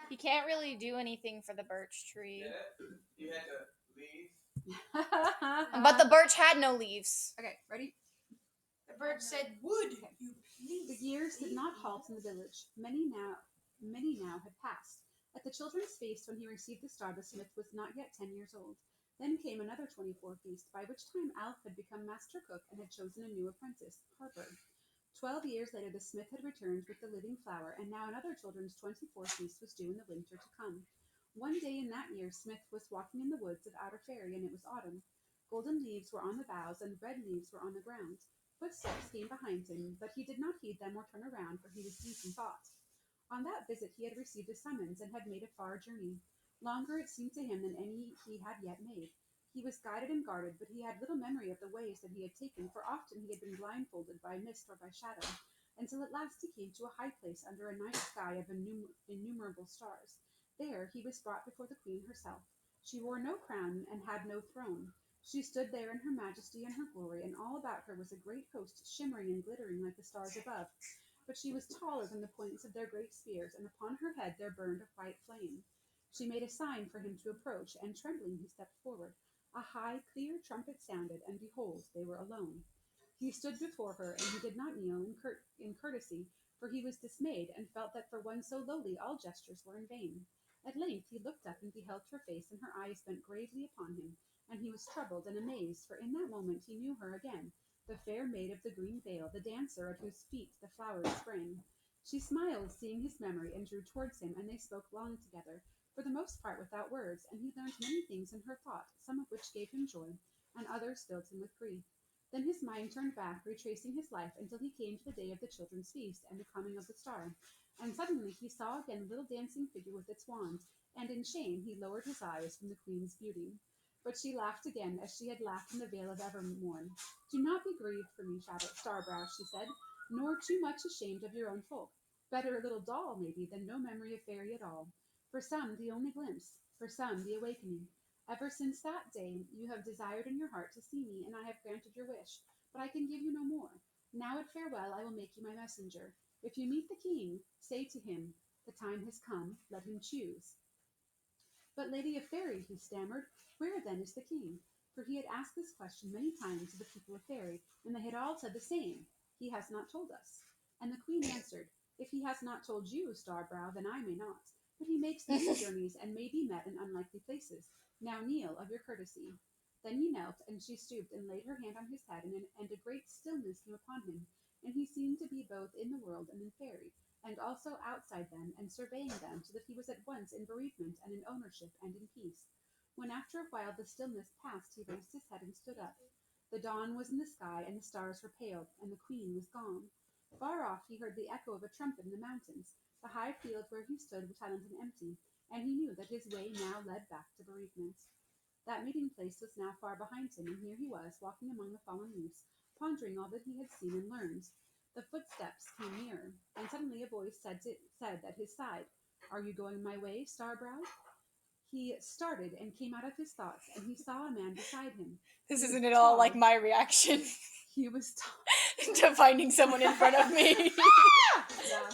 He can't really do anything for the birch tree. You had to leave. But the birch had no leaves. Okay, ready? The birch said, "Would Okay. you please?" The years did not halt in the village. Many now had passed. At the children's feast when he received the star, the smith was not yet 10 years old. Then came another 24 feast, by which time Alf had become master cook and had chosen a new apprentice, Harper. 12 years later, the smith had returned with the living flower, and now another children's 24 feast was due in the winter to come. One day in that year, Smith was walking in the woods of Outer Fairy, and it was autumn. Golden leaves were on the boughs, and red leaves were on the ground. Footsteps came behind him, but he did not heed them or turn around, for he was deep in thought. On that visit he had received a summons and had made a far journey. Longer it seemed to him than any he had yet made. He was guided and guarded, but he had little memory of the ways that he had taken, for often he had been blindfolded by mist or by shadow, until at last he came to a high place under a night sky of innumerable stars. There he was brought before the queen herself. She wore no crown and had no throne. She stood there in her majesty and her glory, and all about her was a great host, shimmering and glittering like the stars above. But she was taller than the points of their great spears, and upon her head there burned a white flame. She made a sign for him to approach, and trembling he stepped forward. A high, clear trumpet sounded, and behold, they were alone. He stood before her, and he did not kneel in courtesy, for he was dismayed, and felt that for one so lowly all gestures were in vain. At length he looked up and beheld her face, and her eyes bent gravely upon him, and he was troubled and amazed, for in that moment he knew her again, the fair maid of the green veil, the dancer at whose feet the flowers sprang. She smiled, seeing his memory, and drew towards him, and they spoke long together, for the most part without words, and he learned many things in her thought, some of which gave him joy, and others filled him with grief. Then his mind turned back, retracing his life until he came to the day of the children's feast and the coming of the star. And suddenly he saw again the little dancing figure with its wand, and in shame he lowered his eyes from the queen's beauty. But she laughed again, as she had laughed in the vale of Evermorn. "Do not be grieved for me, Starbrow," she said, "nor too much ashamed of your own folk. Better a little doll, maybe, than no memory of fairy at all. For some, the only glimpse; for some, the awakening. Ever since that day, you have desired in your heart to see me, and I have granted your wish. But I can give you no more. Now at farewell I will make you my messenger. If you meet the king, say to him, 'The time has come, let him choose.'" "But, Lady of Fairy," he stammered, "where then is the king?" For he had asked this question many times of the people of Fairy, and they had all said the same: "He has not told us." And the queen answered, "If he has not told you, Starbrow, then I may not. But he makes many journeys, and may be met in unlikely places. Now kneel of your courtesy." Then he knelt, and she stooped and laid her hand on his head, and a great stillness came upon him, and he seemed to be both in the world and in Fairy, and also outside them, and surveying them, so that he was at once in bereavement and in ownership and in peace. When after a while the stillness passed, he raised his head and stood up. The dawn was in the sky, and the stars were pale, and the queen was gone. Far off he heard the echo of a trumpet in the mountains. The high field where he stood was silent and empty, and he knew that his way now led back to bereavement. That meeting place was now far behind him, and here he was, walking among the fallen leaves, pondering all that he had seen and learned. The footsteps came nearer, and suddenly a voice said at his side, "Are you going my way, Starbrow?" He started and came out of his thoughts, and he saw a man beside him. This He was isn't at all tall. like my reaction He was tall. to finding someone in front of me. Yeah.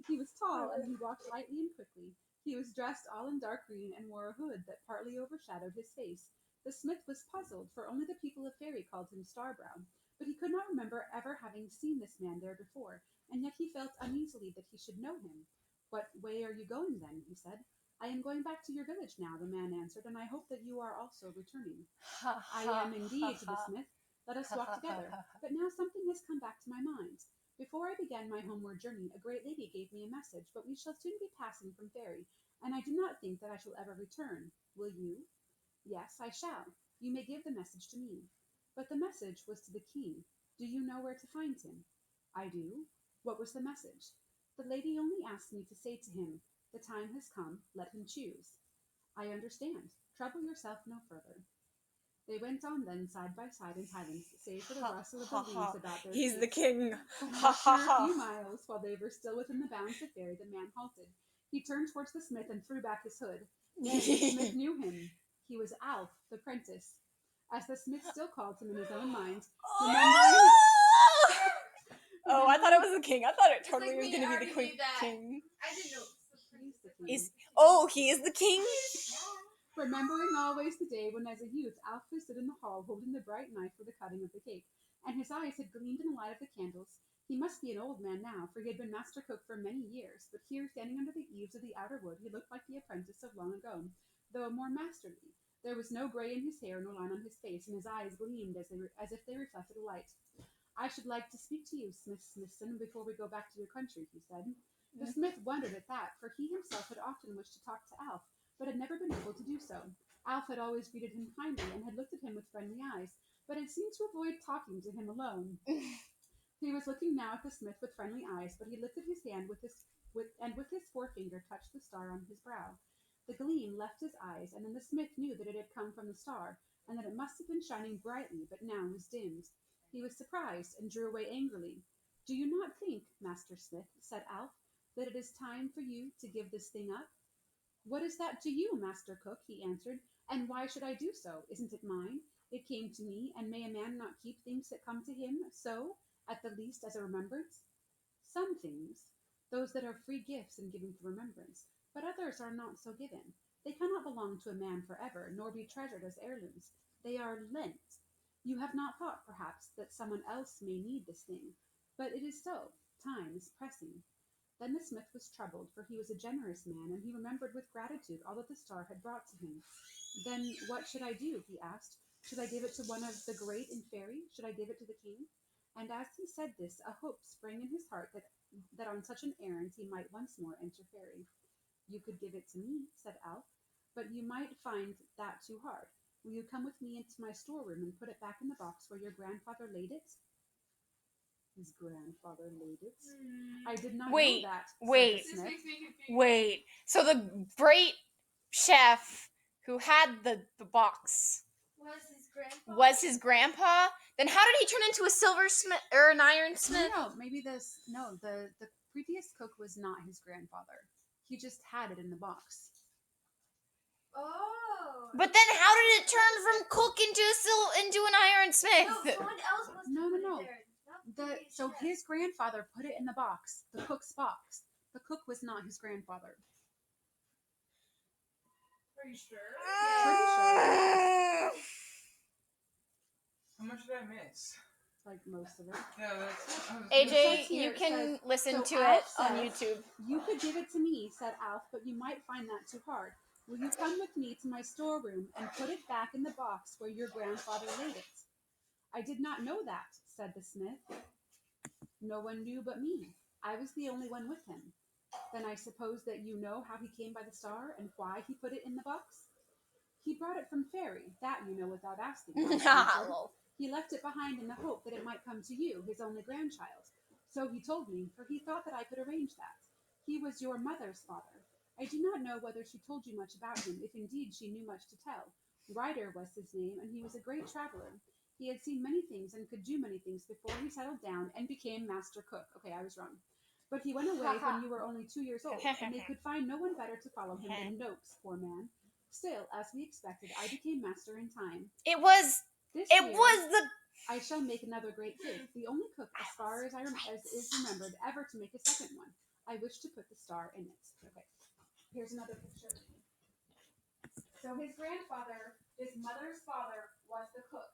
He was tall, and he walked lightly and quickly. He was dressed all in dark green and wore a hood that partly overshadowed his face. The smith was puzzled, for only the people of Fairy called him Starbrow, but he could not remember ever having seen this man there before, and yet he felt uneasily that he should know him. "What way are you going, then?" he said. "I am going back to your village now," the man answered, "and I hope that you are also returning." "I am indeed," said the smith. "Let us walk together. But now something has come back to my mind. Before I began my homeward journey, a great lady gave me a message, but we shall soon be passing from Fairy, and I do not think that I shall ever return. Will you?" "Yes, I shall. You may give the message to me." "But the message was to the king. Do you know where to find him?" "I do. What was the message?" "The lady only asked me to say to him, 'The time has come, let him choose.'" "I understand. Trouble yourself no further." They went on then side by side in silence, save for the rustle of the leaves about their He's feet. the king. But Ha after ha a few ha. miles, while they were still within the bounds of Fairy, the man halted. He turned towards the smith and threw back his hood. Then the smith knew him. He was Alf, the prentice. As the smith still called him in his own mind, remembering... Oh, I thought it was the king. I thought it It's like totally was me, going I to be already the knew that. king. I didn't know it was the He's He is the king? Remembering always the day when, as a youth, Alpha stood in the hall holding the bright knife for the cutting of the cake, and his eyes had gleamed in the light of the candles. He must be an old man now, for he had been master cook for many years, but here, standing under the eaves of the outer wood, he looked like the apprentice of long ago, though more masterly. There was no gray in his hair nor line on his face, and his eyes gleamed as if they reflected a light. "I should like to speak to you, Smithson, before we go back to your country," he said. The smith wondered at that, for he himself had often wished to talk to Alf, but had never been able to do so. Alf had always greeted him kindly and had looked at him with friendly eyes, but had seemed to avoid talking to him alone. He was looking now at the smith with friendly eyes, but he lifted his hand with his forefinger touched the star on his brow. The gleam left his eyes, and then the smith knew that it had come from the star, and that it must have been shining brightly, but now was dimmed. He was surprised, and drew away angrily. "Do you not think, Master Smith," said Alf, "that it is time for you to give this thing up?" "What is that to you, Master Cook?" he answered. "And why should I do so? Isn't it mine? It came to me, and may a man not keep things that come to him so, at the least, as a remembrance? Some things, those that are free gifts and given for remembrance, but others are not so given. They cannot belong to a man forever, nor be treasured as heirlooms. They are lent. You have not thought, perhaps, that someone else may need this thing, but it is so. Time is pressing." Then the smith was troubled, for he was a generous man, and he remembered with gratitude all that the star had brought to him. "Then what should I do?" he asked. "Should I give it to one of the great and fairy? Should I give it to the king?" And as he said this, a hope sprang in his heart that on such an errand he might once more enter fairy. "You could give it to me," said Alf, "but you might find that too hard. Will you come with me into my storeroom and put it back in the box where your grandfather laid it?" His grandfather laid it? "I did not know that," said the This smith. makes me confused. Wait. So the great chef who had the box Was his grandpa? was his grandpa? Then how did he turn into a silversmith or an ironsmith? No, maybe the previous cook was not his grandfather. He just had it in the box. Oh. But then how did it turn from cook into an ironsmith? No, someone else must have No, put no. it there. Not the previous So chef. his grandfather put it in the box, the cook's box. The cook was not his grandfather. Are you sure? Pretty sure. How much did I miss? Like most of it. Yeah, that's. AJ, here, you it can says- listen so to Alf it on says- YouTube. "You could give it to me," said Alf, "but you might find that too hard. Will you come with me to my storeroom and put it back in the box where your grandfather laid it?" "I did not know that," said the smith. "No one knew but me. I was the only one with him." "Then I suppose that you know how he came by the star, and why he put it in the box?" "He brought it from Fairy, that you know without asking," Alf answered. No. "He left it behind in the hope that it might come to you, his only grandchild. So he told me, for he thought that I could arrange that. He was your mother's father. I do not know whether she told you much about him, if indeed she knew much to tell. Ryder was his name, and he was a great traveler. He had seen many things and could do many things before he settled down and became master cook." Okay, I was wrong. "But he went away when you were only 2 years old, and they could find no one better to follow him than Noakes, poor man. Still, as we expected, I became master in time. It was This it year, was the I shall make another great cake, the only cook, as far as as is remembered, ever to make a second one. I wish to put the star in it." Okay, here's another picture. So his grandfather, his mother's father, was the cook.